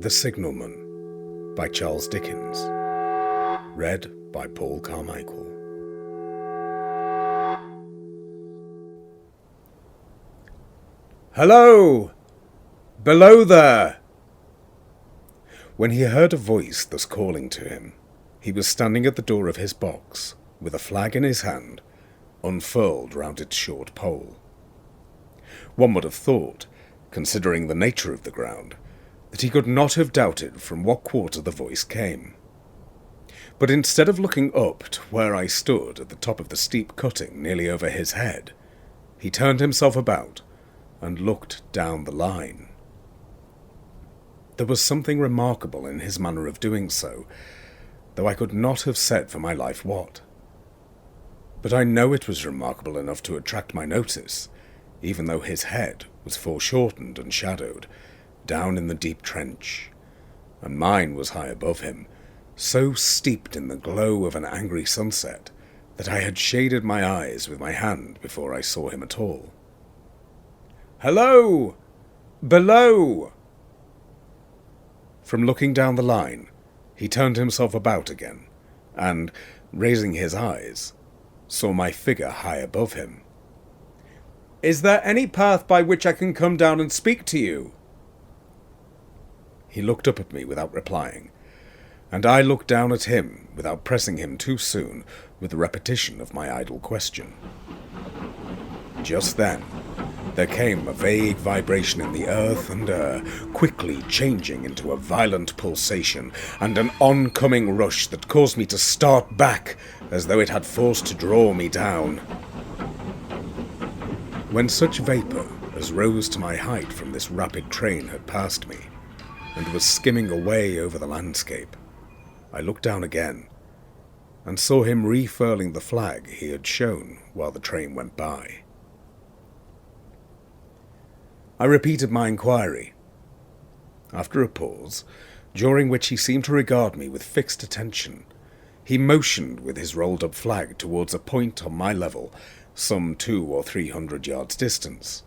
The Signalman by Charles Dickens. Read by Paul Carmichael. "Hello! Below there!" When he heard a voice thus calling to him, he was standing at the door of his box, with a flag in his hand, unfurled round its short pole. One would have thought, considering the nature of the ground, that he could not have doubted from what quarter the voice came. But instead of looking up to where I stood at the top of the steep cutting nearly over his head, he turned himself about and looked down the line. There was something remarkable in his manner of doing so, though I could not have said for my life what. But I know it was remarkable enough to attract my notice, even though his head was foreshortened and shadowed, down in the deep trench, and mine was high above him, so steeped in the glow of an angry sunset that I had shaded my eyes with my hand before I saw him at all. "Hello! Below!" From looking down the line, he turned himself about again, and, raising his eyes, saw my figure high above him. "Is there any path by which I can come down and speak to you?" He looked up at me without replying, and I looked down at him without pressing him too soon with the repetition of my idle question. Just then, there came a vague vibration in the earth and air, quickly changing into a violent pulsation, and an oncoming rush that caused me to start back as though it had force to draw me down. When such vapour as rose to my height from this rapid train had passed me, and was skimming away over the landscape, I looked down again, and saw him refurling the flag he had shown while the train went by. I repeated my inquiry. After a pause, during which he seemed to regard me with fixed attention, he motioned with his rolled-up flag towards a point on my level, some 200 or 300 yards distance.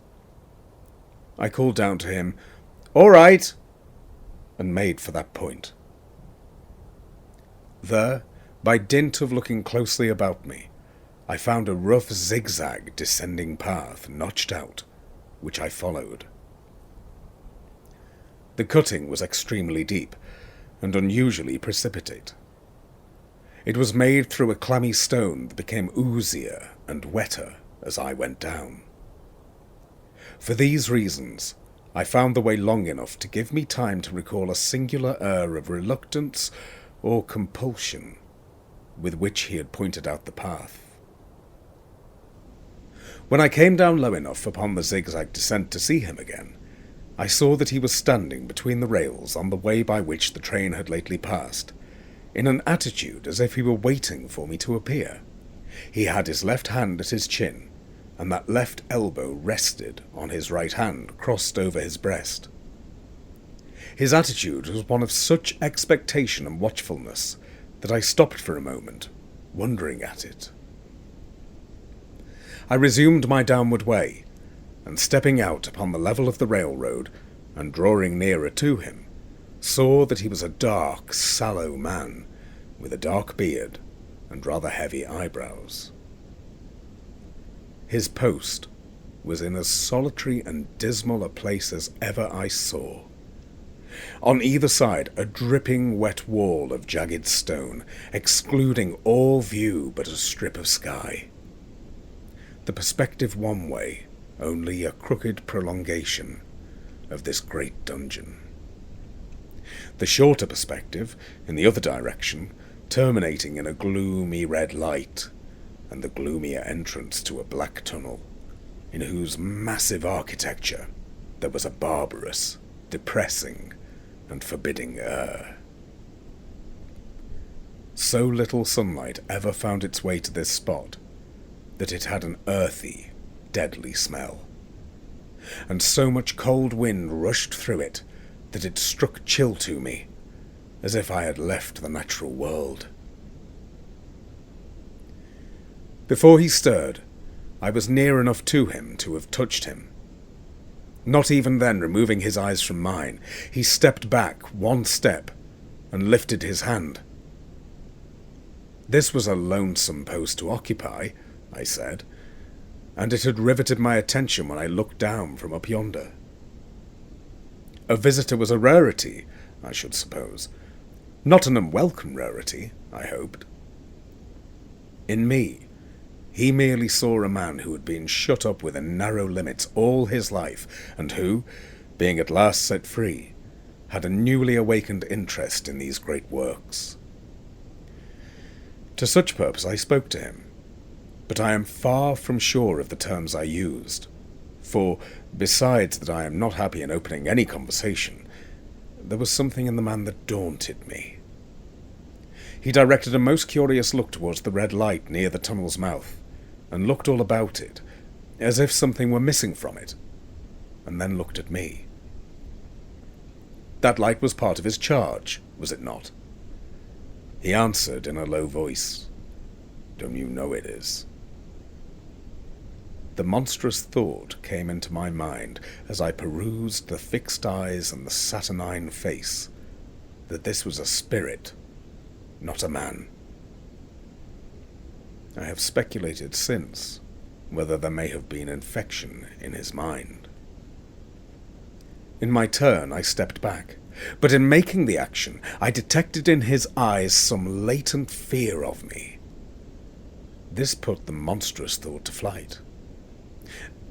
I called down to him, "All right," and made for that point. There, by dint of looking closely about me, I found a rough zigzag descending path notched out, which I followed. The cutting was extremely deep and unusually precipitate. It was made through a clammy stone that became oozier and wetter as I went down. For these reasons, I found the way long enough to give me time to recall a singular air of reluctance or compulsion with which he had pointed out the path. When I came down low enough upon the zigzag descent to see him again, I saw that he was standing between the rails on the way by which the train had lately passed, in an attitude as if he were waiting for me to appear. He had his left hand at his chin, and that left elbow rested on his right hand crossed over his breast. His attitude was one of such expectation and watchfulness that I stopped for a moment, wondering at it. I resumed my downward way, and stepping out upon the level of the railroad and drawing nearer to him, saw that he was a dark, sallow man, with a dark beard and rather heavy eyebrows. His post was in as solitary and dismal a place as ever I saw. On either side a dripping wet wall of jagged stone, excluding all view but a strip of sky. The perspective one way, only a crooked prolongation of this great dungeon. The shorter perspective, in the other direction, terminating in a gloomy red light, and the gloomier entrance to a black tunnel, in whose massive architecture there was a barbarous, depressing, and forbidding air. So little sunlight ever found its way to this spot that it had an earthy, deadly smell, and so much cold wind rushed through it that it struck chill to me, as if I had left the natural world. Before he stirred, I was near enough to him to have touched him. Not even then removing his eyes from mine, he stepped back 1 step and lifted his hand. This was a lonesome post to occupy, I said, and it had riveted my attention when I looked down from up yonder. A visitor was a rarity, I should suppose. Not an unwelcome rarity, I hoped. In me, he merely saw a man who had been shut up within narrow limits all his life, and who, being at last set free, had a newly awakened interest in these great works. To such purpose I spoke to him, but I am far from sure of the terms I used, for, besides that I am not happy in opening any conversation, there was something in the man that daunted me. He directed a most curious look towards the red light near the tunnel's mouth, and looked all about it, as if something were missing from it, and then looked at me. That light was part of his charge, was it not? He answered in a low voice, "Don't you know it is?" The monstrous thought came into my mind as I perused the fixed eyes and the saturnine face, that this was a spirit, not a man. I have speculated since whether there may have been infection in his mind. In my turn, I stepped back, but in making the action, I detected in his eyes some latent fear of me. This put the monstrous thought to flight.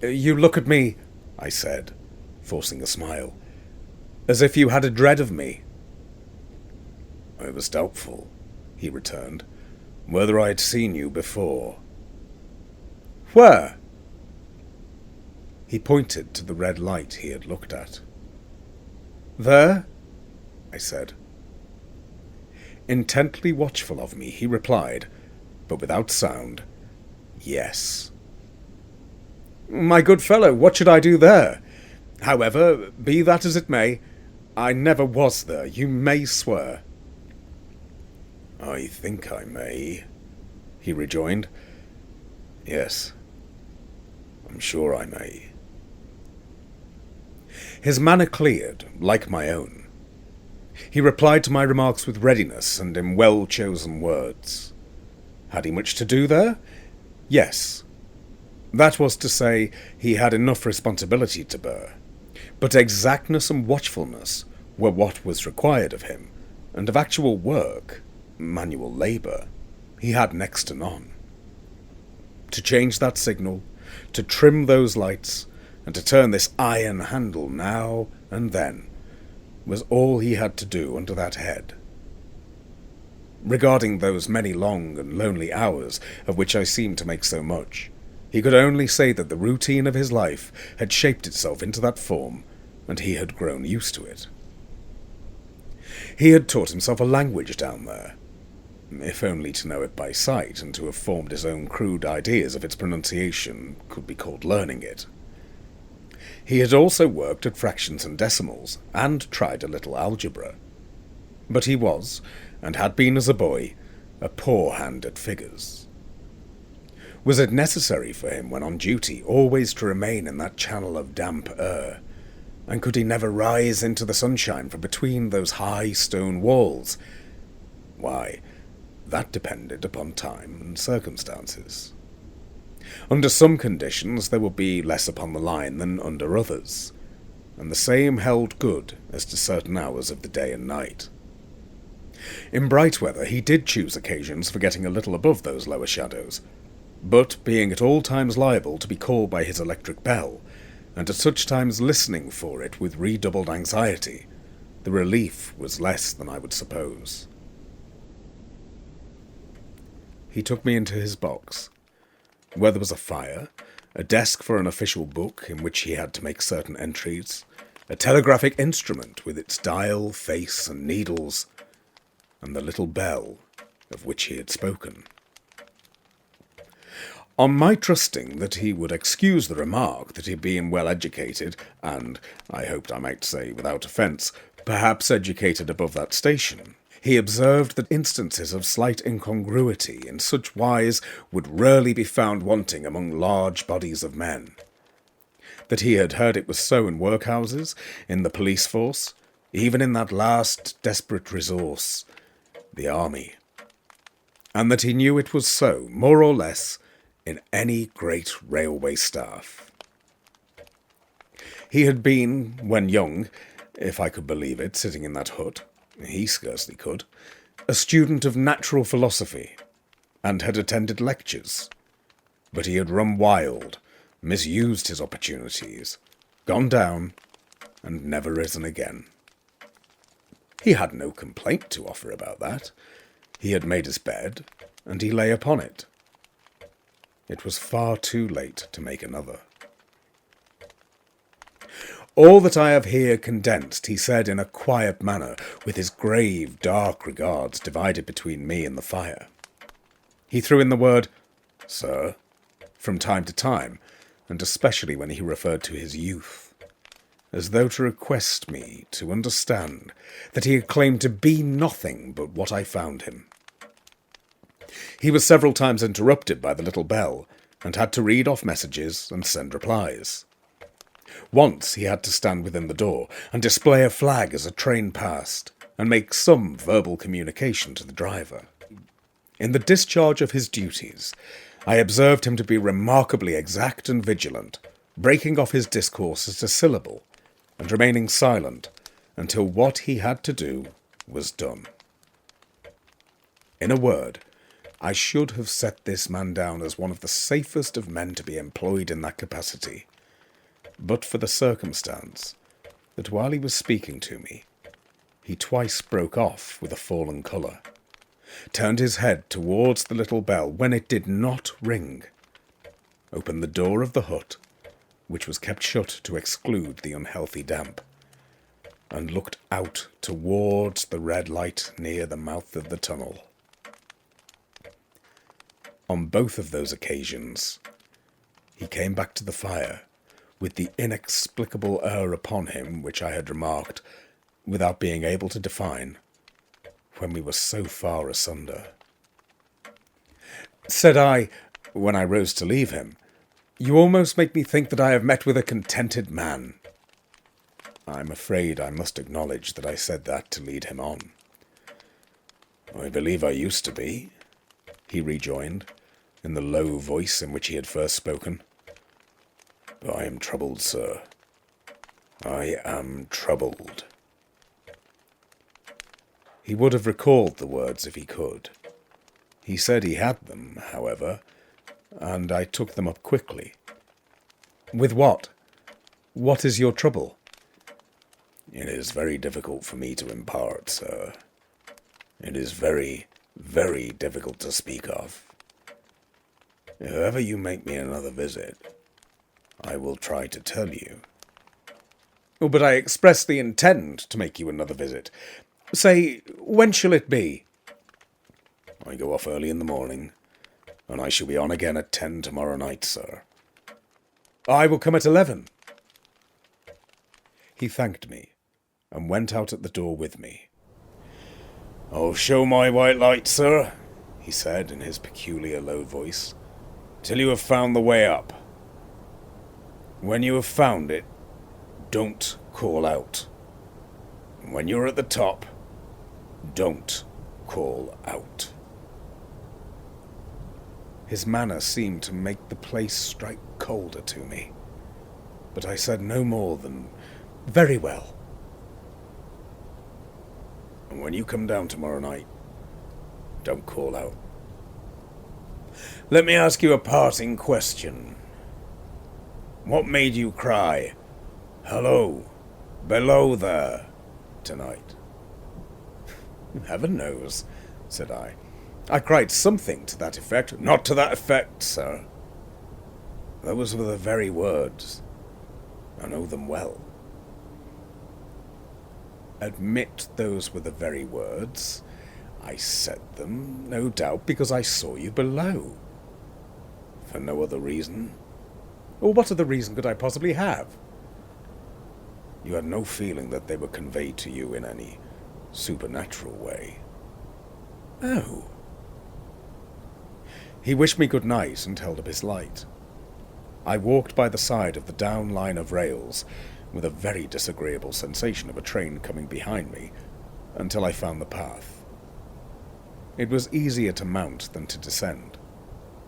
"You look at me," I said, forcing a smile, "as if you had a dread of me." "I was doubtful," he returned, "whether I had seen you before." "Where?" He pointed to the red light he had looked at. "There?" I said. Intently watchful of me, he replied, but without sound, "Yes." "My good fellow, what should I do there? However, be that as it may, I never was there, you may swear." "I think I may," he rejoined. "Yes, I'm sure I may." His manner cleared, like my own. He replied to my remarks with readiness and in well-chosen words. Had he much to do there? Yes. That was to say, he had enough responsibility to bear. But exactness and watchfulness were what was required of him, and of actual work, manual labour, he had next to none. To change that signal, to trim those lights, and to turn this iron handle now and then, was all he had to do under that head. Regarding those many long and lonely hours of which I seemed to make so much, he could only say that the routine of his life had shaped itself into that form, and he had grown used to it. He had taught himself a language down there, if only to know it by sight and to have formed his own crude ideas of its pronunciation could be called learning it. He had also worked at fractions and decimals, and tried a little algebra. But he was, and had been as a boy, a poor hand at figures. Was it necessary for him, when on duty, always to remain in that channel of damp air? And could he never rise into the sunshine from between those high stone walls? Why, that depended upon time and circumstances. Under some conditions there would be less upon the line than under others, and the same held good as to certain hours of the day and night. In bright weather he did choose occasions for getting a little above those lower shadows, but being at all times liable to be called by his electric bell, and at such times listening for it with redoubled anxiety, the relief was less than I would suppose. He took me into his box, where there was a fire, a desk for an official book in which he had to make certain entries, a telegraphic instrument with its dial, face, and needles, and the little bell of which he had spoken. On my trusting that he would excuse the remark that he had been well educated, and, I hoped I might say without offence, perhaps educated above that station, he observed that instances of slight incongruity in such wise would rarely be found wanting among large bodies of men. that he had heard it was so in workhouses, in the police force, even in that last desperate resource, the army, and that he knew it was so, more or less, in any great railway staff. He had been, when young, if I could believe it, sitting in that hut, he scarcely could, a student of natural philosophy, and had attended lectures. But he had run wild, misused his opportunities, gone down, and never risen again. He had no complaint to offer about that. He had made his bed, and he lay upon it. It was far too late to make another. All that I have here condensed he said in a quiet manner, with his grave, dark regards divided between me and the fire. He threw in the word, "Sir," from time to time, and especially when he referred to his youth, as though to request me to understand that he had claimed to be nothing but what I found him. He was several times interrupted by the little bell, and had to read off messages and send replies. Once he had to stand within the door and display a flag as a train passed, and make some verbal communication to the driver. In the discharge of his duties, I observed him to be remarkably exact and vigilant, breaking off his discourse at a syllable, and remaining silent until what he had to do was done. In a word, I should have set this man down as one of the safest of men to be employed in that capacity, but for the circumstance that while he was speaking to me, he twice broke off with a fallen colour, turned his head towards the little bell when it did not ring, opened the door of the hut, which was kept shut to exclude the unhealthy damp, and looked out towards the red light near the mouth of the tunnel. On both of those occasions, he came back to the fire with the inexplicable air upon him which I had remarked, without being able to define, when we were so far asunder. Said I, when I rose to leave him, "You almost make me think that I have met with a contented man." I'm afraid I must acknowledge that I said that to lead him on. "I believe I used to be," he rejoined, in the low voice in which he had first spoken. "But I am troubled, sir. I am troubled." He would have recalled the words if he could. He said he had them, however, and I took them up quickly. "With what? What is your trouble?" "It is very difficult for me to impart, sir. It is very, very difficult to speak of. If ever you make me another visit, I will try to tell you." "Oh, but I expressly intend to make you another visit. Say, when shall it be?" "I go off early in the morning, and I shall be on again at 10 tomorrow night, sir." "I will come at 11. He thanked me, and went out at the door with me. "I'll show my white light, sir," he said in his peculiar low voice, "till you have found the way up. When you have found it, don't call out. And when you're at the top, don't call out." His manner seemed to make the place strike colder to me, but I said no more than, "Very well." "And when you come down tomorrow night, don't call out. Let me ask you a parting question. What made you cry, 'Hello, below there,' tonight?" "Heaven knows," said I. "I cried something to that effect." "Not to that effect, sir. Those were the very words. I know them well." "Admit those were the very words. I said them, no doubt, because I saw you below." "For no other reason?" "Or what other reason could I possibly have?" "You had no feeling that they were conveyed to you in any supernatural way?" "No." He wished me good night and held up his light. I walked by the side of the down line of rails, with a very disagreeable sensation of a train coming behind me, until I found the path. It was easier to mount than to descend,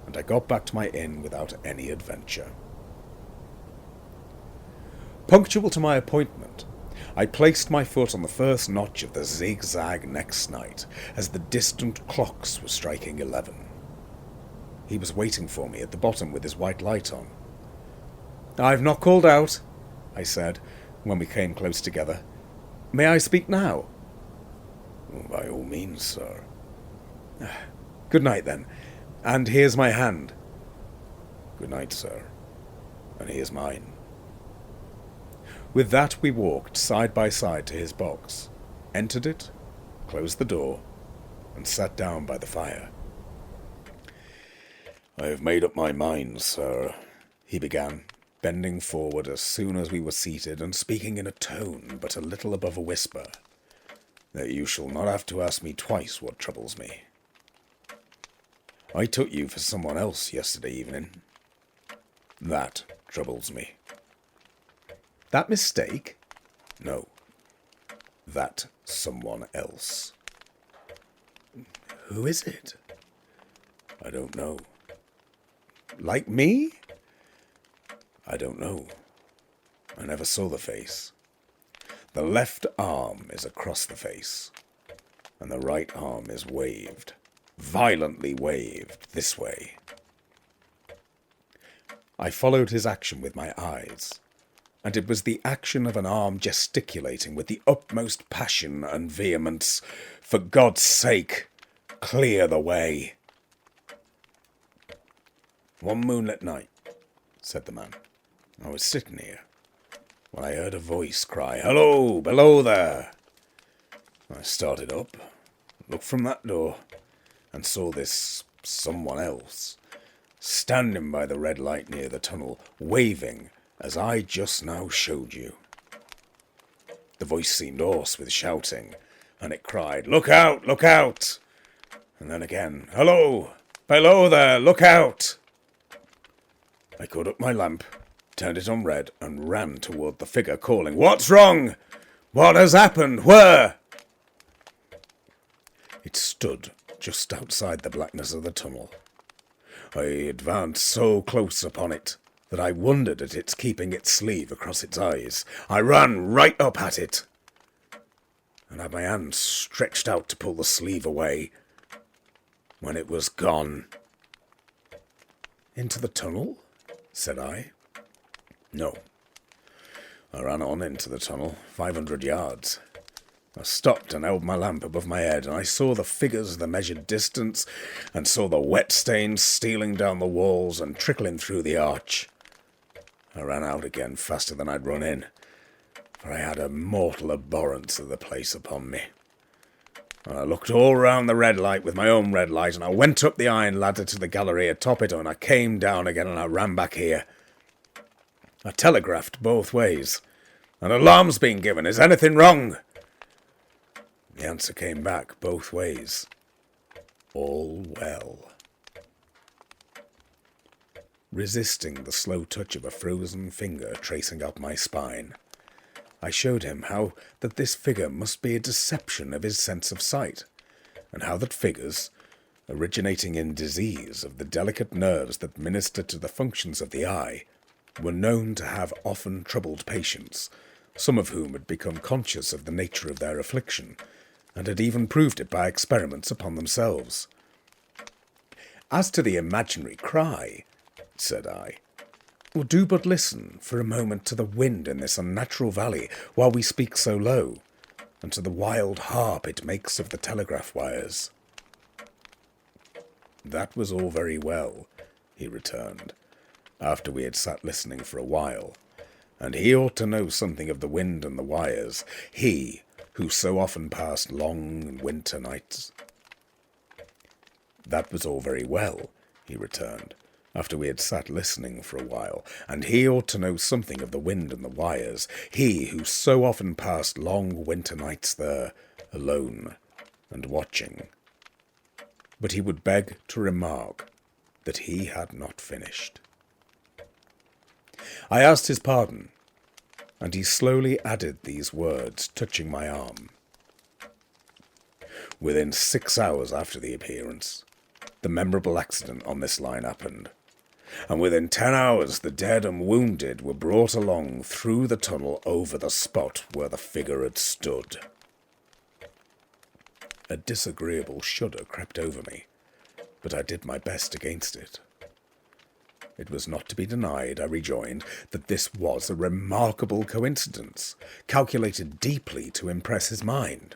and I got back to my inn without any adventure. Punctual to my appointment, I placed my foot on the first notch of the zigzag next night as the distant clocks were striking 11. He was waiting for me at the bottom with his white light on. "I've not called out," I said, when we came close together. "May I speak now?" "By all means, sir." "Good night, then. And here's my hand." "Good night, sir. And here's mine." With that we walked side by side to his box, entered it, closed the door, and sat down by the fire. "I have made up my mind, sir," he began, bending forward as soon as we were seated and speaking in a tone but a little above a whisper, "that you shall not have to ask me twice what troubles me. I took you for someone else yesterday evening. That troubles me." "That mistake?" "No. That someone else." "Who is it?" "I don't know." "Like me?" "I don't know. I never saw the face. The left arm is across the face, and the right arm is waved, violently waved, this way." I followed his action with my eyes, and it was the action of an arm gesticulating with the utmost passion and vehemence. "For God's sake, clear the way." "One moonlit night," said the man, "I was sitting here, when I heard a voice cry, 'Hello, below there!' I started up, looked from that door, and saw this someone else standing by the red light near the tunnel, waving as I just now showed you. The voice seemed hoarse with shouting, and it cried, 'Look out, look out!' And then again, 'Hello, below there, look out!' I caught up my lamp, turned it on red, and ran toward the figure, calling, 'What's wrong? What has happened? Where?' It stood just outside the blackness of the tunnel. I advanced so close upon it that I wondered at its keeping its sleeve across its eyes. I ran right up at it, and had my hand stretched out to pull the sleeve away, when it was gone." "Into the tunnel?" said I. "No. I ran on into the tunnel, 500 yards. I stopped and held my lamp above my head, and I saw the figures of the measured distance, and saw the wet stains stealing down the walls and trickling through the arch. I ran out again faster than I'd run in, for I had a mortal abhorrence of the place upon me. And I looked all round the red light with my own red light, and I went up the iron ladder to the gallery atop it, and I came down again, and I ran back here. I telegraphed both ways. 'An alarm's been given. Is anything wrong?' The answer came back both ways. 'All well.'" Resisting the slow touch of a frozen finger tracing up my spine, I showed him how that this figure must be a deception of his sense of sight, and how that figures, originating in disease of the delicate nerves that minister to the functions of the eye, were known to have often troubled patients, some of whom had become conscious of the nature of their affliction, and had even proved it by experiments upon themselves. "As to the imaginary cry," said I, "well, do but listen for a moment to the wind in this unnatural valley while we speak so low, and to the wild harp it makes of the telegraph wires." "That was all very well," he returned, after we had sat listening for a while, "and he ought to know something of the wind and the wires, he who so often passed long winter nights." "That was all very well," he returned, after we had sat listening for a while, "and he ought to know something of the wind and the wires, he who so often passed long winter nights there, alone and watching." But he would beg to remark that he had not finished. I asked his pardon, and he slowly added these words, touching my arm. Within 6 hours after the appearance, the memorable accident on this line happened, and within 10 hours the dead and wounded were brought along through the tunnel over the spot where the figure had stood. A disagreeable shudder crept over me, but I did my best against it. It was not to be denied, I rejoined, that this was a remarkable coincidence, calculated deeply to impress his mind.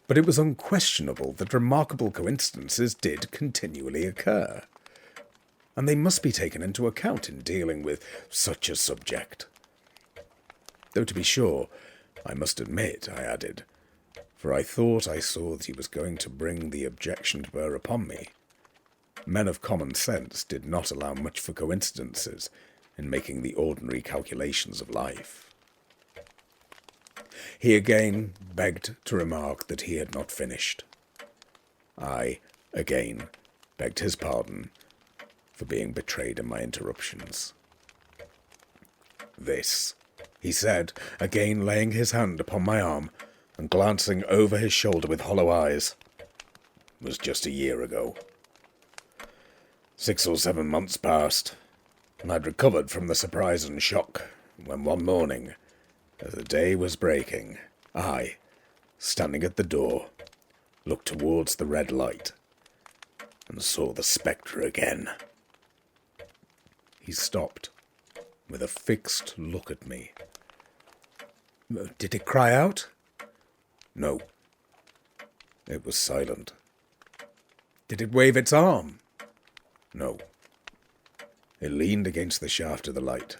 But it was unquestionable that remarkable coincidences did continually occur, and they must be taken into account in dealing with such a subject. Though to be sure, I must admit, I added, for I thought I saw that he was going to bring the objection to bear upon me, men of common sense did not allow much for coincidences in making the ordinary calculations of life. He again begged to remark that he had not finished. I, again, begged his pardon for being betrayed in my interruptions. This, he said, again laying his hand upon my arm and glancing over his shoulder with hollow eyes, was just a year ago. 6 or 7 months passed, and I'd recovered from the surprise and shock when one morning, as the day was breaking, I, standing at the door, looked towards the red light and saw the spectre again. He stopped, with a fixed look at me. Did it cry out? No. It was silent. Did it wave its arm? No. It leaned against the shaft of the light,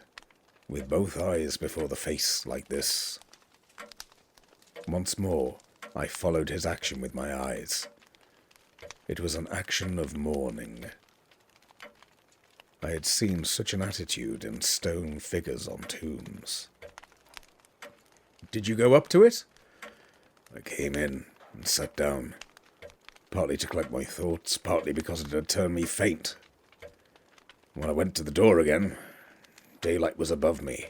with both eyes before the face like this. Once more, I followed his action with my eyes. It was an action of mourning. I had seen such an attitude in stone figures on tombs. Did you go up to it? I came in and sat down, partly to collect my thoughts, partly because it had turned me faint. When I went to the door again, daylight was above me,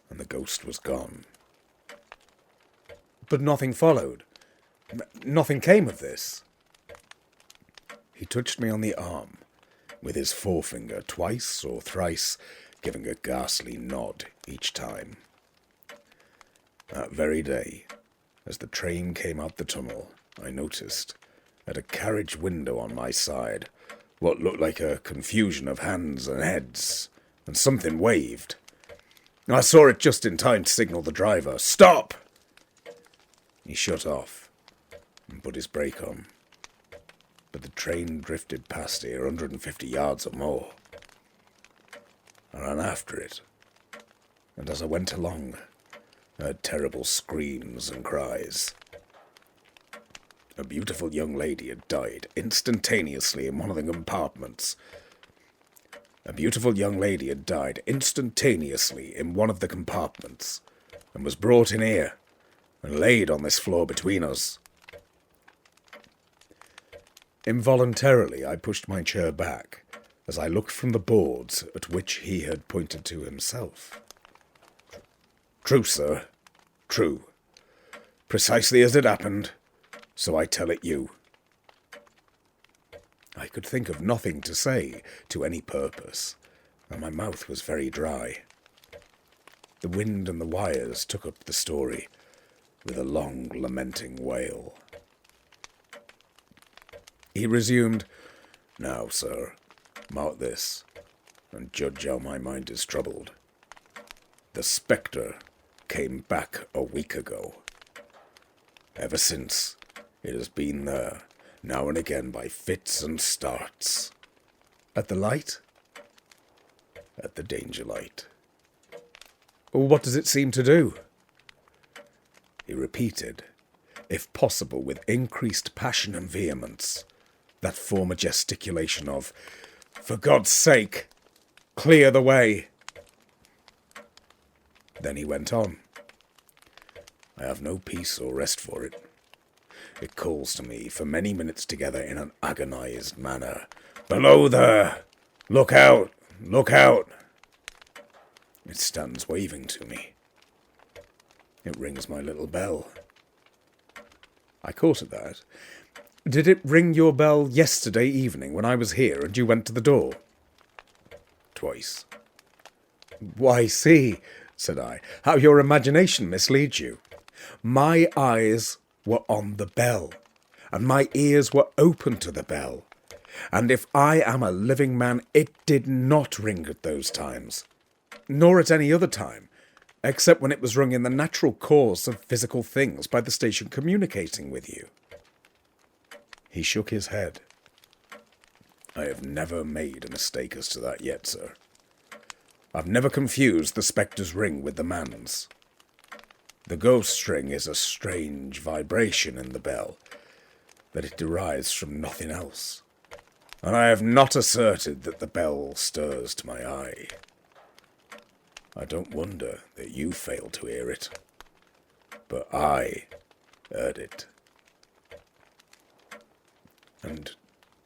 and the ghost was gone. But nothing followed. Nothing came of this. He touched me on the arm, with his forefinger twice or thrice, giving a ghastly nod each time. That very day, as the train came out the tunnel, I noticed, at a carriage window on my side, what looked like a confusion of hands and heads, and something waved. I saw it just in time to signal the driver. Stop! He shut off and put his brake on, but the train drifted past here 150 yards or more. I ran after it, and as I went along, I heard terrible screams and cries. A beautiful young lady had died instantaneously in one of the compartments. A beautiful young lady had died instantaneously in one of the compartments, and was brought in here, and laid on this floor between us. Involuntarily I pushed my chair back, as I looked from the boards at which he had pointed to himself. True, sir, true. Precisely as it happened, so I tell it you. I could think of nothing to say to any purpose, and my mouth was very dry. The wind and the wires took up the story with a long lamenting wail. He resumed, Now, sir, mark this, and judge how my mind is troubled. The spectre came back a week ago. Ever since, it has been there, now and again by fits and starts. At the light? At the danger light. What does it seem to do? He repeated, if possible with increased passion and vehemence, that former gesticulation of, For God's sake, clear the way. Then he went on. I have no peace or rest for it. It calls to me for many minutes together in an agonized manner. Below there! Look out! Look out! It stands waving to me. It rings my little bell. I caught at that. Did it ring your bell yesterday evening when I was here and you went to the door? Twice. Why, see, said I, how your imagination misleads you. My eyes were on the bell, and my ears were open to the bell. And if I am a living man, it did not ring at those times, nor at any other time, except when it was rung in the natural course of physical things by the station communicating with you. He shook his head. I have never made a mistake as to that yet, sir. I've never confused the spectre's ring with the man's. The ghost ring is a strange vibration in the bell, that it derives from nothing else. And I have not asserted that the bell stirs to my eye. I don't wonder that you failed to hear it, but I heard it. And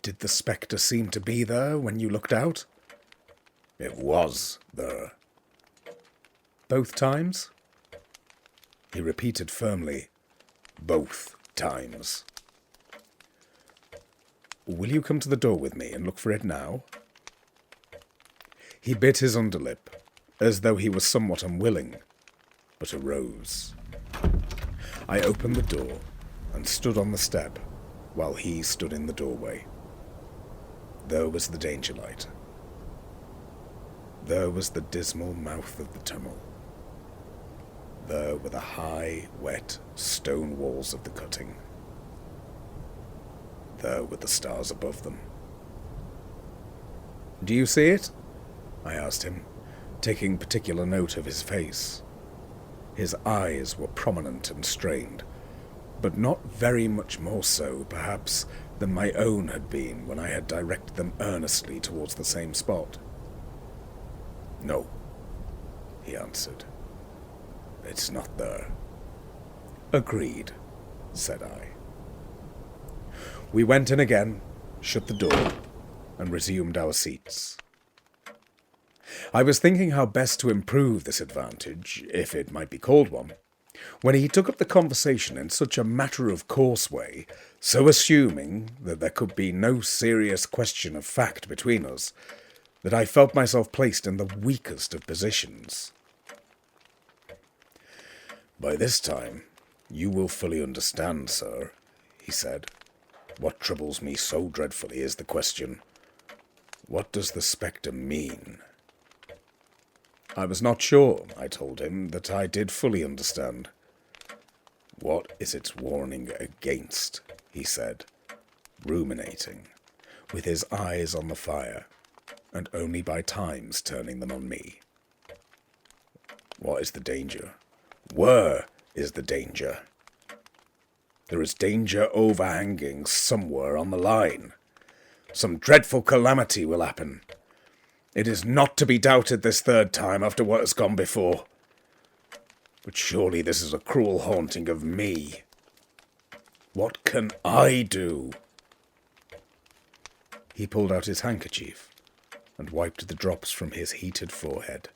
did the spectre seem to be there when you looked out? It was there. Both times? He repeated firmly, both times. Will you come to the door with me and look for it now? He bit his underlip, as though he was somewhat unwilling, but arose. I opened the door and stood on the step, while he stood in the doorway. There was the danger light. There was the dismal mouth of the tunnel. There were the high, wet stone walls of the cutting. There were the stars above them. Do you see it? I asked him, taking particular note of his face. His eyes were prominent and strained, but not very much more so, perhaps, than my own had been when I had directed them earnestly towards the same spot. No, he answered. It's not there. Agreed, said I. We went in again, shut the door, and resumed our seats. I was thinking how best to improve this advantage, if it might be called one, when he took up the conversation in such a matter-of-course way, so assuming that there could be no serious question of fact between us, that I felt myself placed in the weakest of positions. By this time, you will fully understand, sir, he said. What troubles me so dreadfully is the question, what does the spectre mean? I was not sure, I told him, that I did fully understand. What is its warning against? He said, ruminating, with his eyes on the fire, and only by times turning them on me. What is the danger? Where is the danger? There is danger overhanging somewhere on the line. Some dreadful calamity will happen. It is not to be doubted this third time after what has gone before. But surely this is a cruel haunting of me. What can I do? He pulled out his handkerchief and wiped the drops from his heated forehead.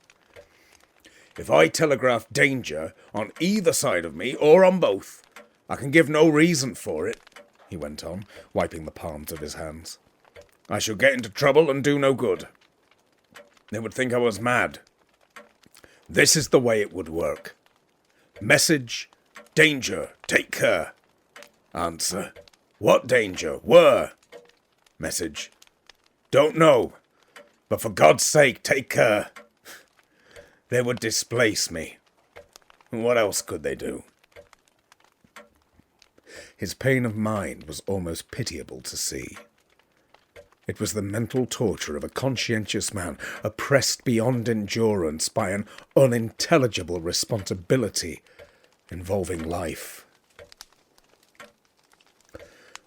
If I telegraph danger on either side of me, or on both, I can give no reason for it, he went on, wiping the palms of his hands. I shall get into trouble and do no good. They would think I was mad. This is the way it would work. Message, danger, take care. Answer, what danger, where? Message, don't know, but for God's sake, take care. They would displace me. What else could they do? His pain of mind was almost pitiable to see. It was the mental torture of a conscientious man oppressed beyond endurance by an unintelligible responsibility involving life.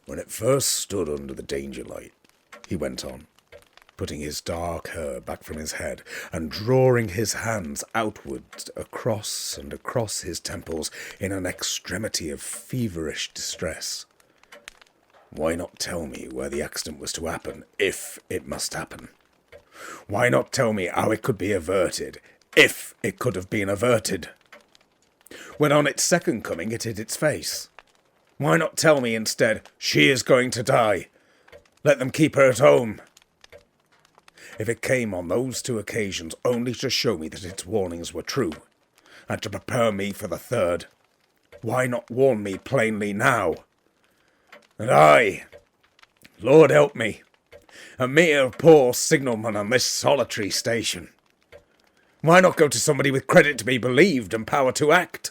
When it first stood under the danger light, he went on, putting his dark hair back from his head and drawing his hands outwards across and across his temples in an extremity of feverish distress. Why not tell me where the accident was to happen, if it must happen? Why not tell me how it could be averted, If it could have been averted. When on its second coming it hit its face. Why not tell me instead, she is going to die? Let them keep her at home. If it came on those 2 occasions only to show me that its warnings were true, and to prepare me for the third, why not warn me plainly now? And I, Lord help me, a mere poor signalman on this solitary station. Why not go to somebody with credit to be believed and power to act?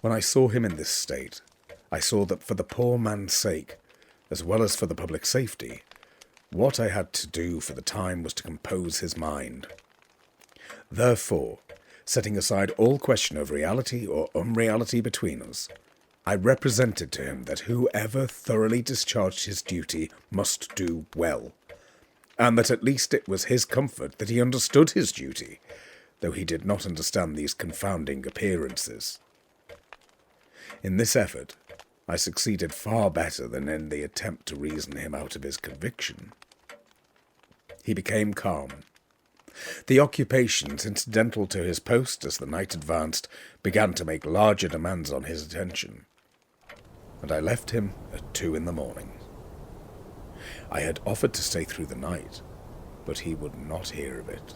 When I saw him in this state, I saw that for the poor man's sake, as well as for the public safety, what I had to do for the time was to compose his mind. Therefore, setting aside all question of reality or unreality between us, I represented to him that whoever thoroughly discharged his duty must do well, and that at least it was his comfort that he understood his duty, though he did not understand these confounding appearances. In this effort, I succeeded far better than in the attempt to reason him out of his conviction. He became calm. The occupations incidental to his post as the night advanced began to make larger demands on his attention, and I left him at 2 in the morning. I had offered to stay through the night, but he would not hear of it.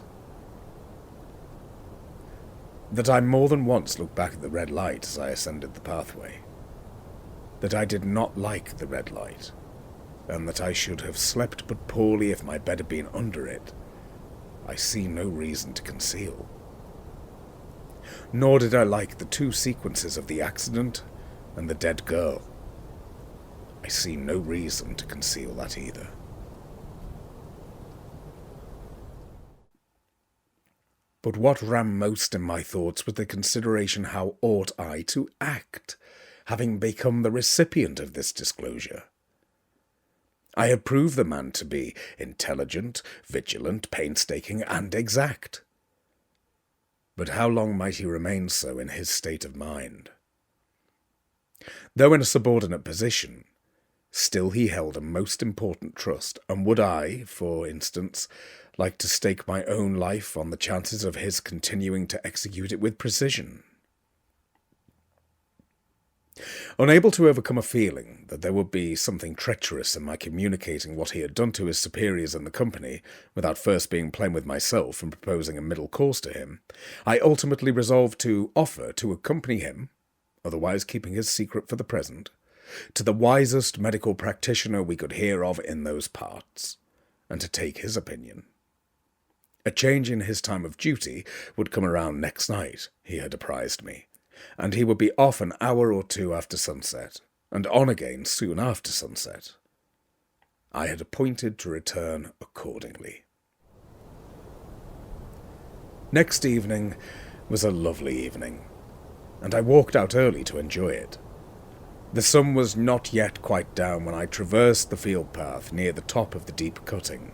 That I more than once looked back at the red light as I ascended the pathway. That I did not like the red light, and that I should have slept but poorly if my bed had been under it, I see no reason to conceal. Nor did I like the 2 sequences of the accident and the dead girl. I see no reason to conceal that either. But what ran most in my thoughts was the consideration how ought I to act, having become the recipient of this disclosure. I had proved the man to be intelligent, vigilant, painstaking, and exact. But how long might he remain so in his state of mind? Though in a subordinate position, still he held a most important trust, and would I, for instance, like to stake my own life on the chances of his continuing to execute it with precision? Unable to overcome a feeling that there would be something treacherous in my communicating what he had done to his superiors in the company, without first being plain with myself and proposing a middle course to him, I ultimately resolved to offer to accompany him, otherwise keeping his secret for the present, to the wisest medical practitioner we could hear of in those parts, and to take his opinion. A change in his time of duty would come around next night, he had apprised me, and he would be off an hour or 2 after sunset, and on again soon after sunset. I had appointed to return accordingly. Next evening was a lovely evening, and I walked out early to enjoy it. The sun was not yet quite down when I traversed the field path near the top of the deep cutting.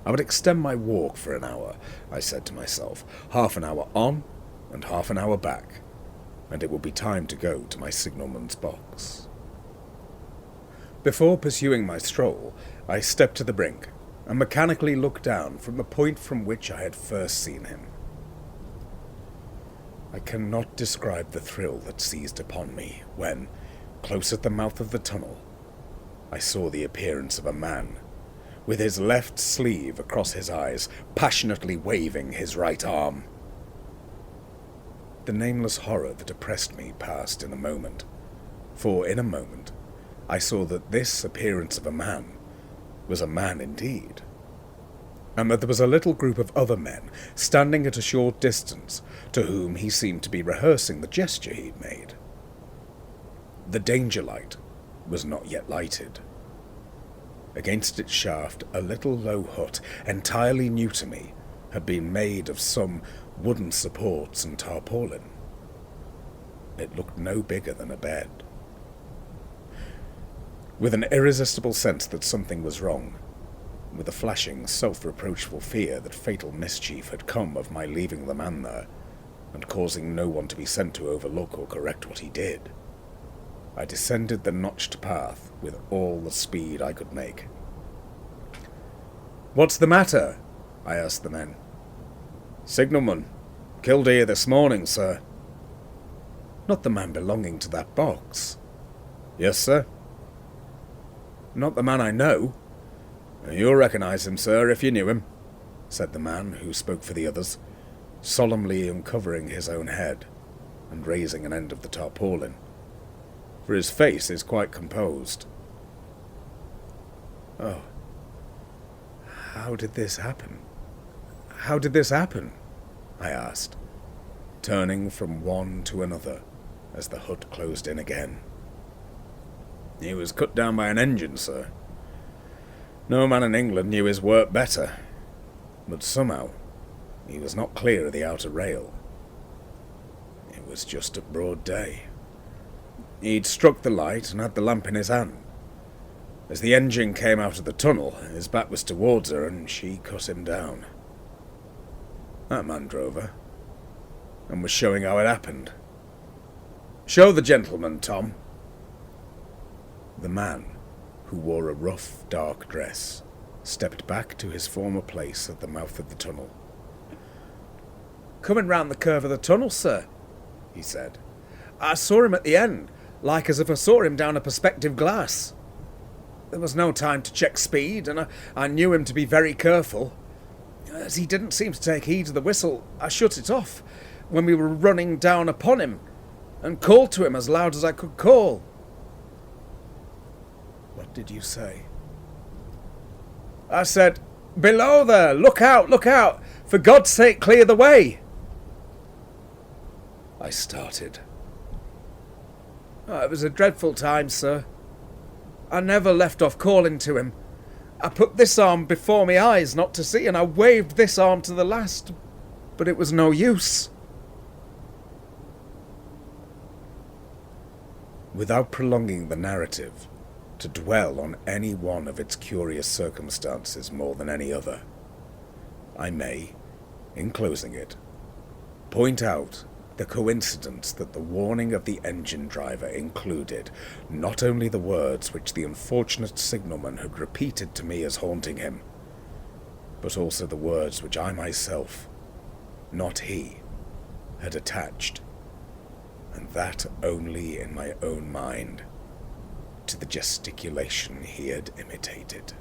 I would extend my walk for an hour, I said to myself, half an hour on and half an hour back, and it would be time to go to my signalman's box. Before pursuing my stroll, I stepped to the brink and mechanically looked down from the point from which I had first seen him. I cannot describe the thrill that seized upon me when, close at the mouth of the tunnel, I saw the appearance of a man, with his left sleeve across his eyes, passionately waving his right arm. The nameless horror that oppressed me passed in a moment, for in a moment I saw that this appearance of a man was a man indeed, and that there was a little group of other men standing at a short distance, to whom he seemed to be rehearsing the gesture he had made. The danger light was not yet lighted. Against its shaft, a little low hut, entirely new to me, had been made of some wooden supports and tarpaulin. It looked no bigger than a bed. With an irresistible sense that something was wrong, with a flashing, self-reproachful fear that fatal mischief had come of my leaving the man there, and causing no one to be sent to overlook or correct what he did, I descended the notched path with all the speed I could make. "What's the matter?" I asked the men. Signalman. Killed here this morning, sir. Not the man belonging to that box? Yes, sir. Not the man I know? You'll recognise him, sir, if you knew him, said the man who spoke for the others, solemnly uncovering his own head and raising an end of the tarpaulin, for his face is quite composed. Oh. How did this happen? How did this happen? I asked, turning from one to another as the hut closed in again. He was cut down by an engine, sir. No man in England knew his work better, but somehow he was not clear of the outer rail. It was just at broad day. He'd struck the light and had the lamp in his hand. As the engine came out of the tunnel, his back was towards her and she cut him down. That man drove her, and was showing how it happened. Show the gentleman, Tom. The man, who wore a rough, dark dress, stepped back to his former place at the mouth of the tunnel. "Coming round the curve of the tunnel, sir," he said. "I saw him at the end, like as if I saw him down a perspective glass. There was no time to check speed, and I knew him to be very careful. As he didn't seem to take heed of the whistle, I shut it off when we were running down upon him, and called to him as loud as I could call." What did you say? "I said, 'Below there! Look out! Look out! For God's sake, clear the way!'" I started. It was a dreadful time, sir. I never left off calling to him. I put this arm before my eyes not to see, and I waved this arm to the last, but it was no use. Without prolonging the narrative, to dwell on any one of its curious circumstances more than any other, I may, in closing it, point out the coincidence that the warning of the engine driver included not only the words which the unfortunate signalman had repeated to me as haunting him, but also the words which I myself, not he, had attached, and that only in my own mind, to the gesticulation he had imitated.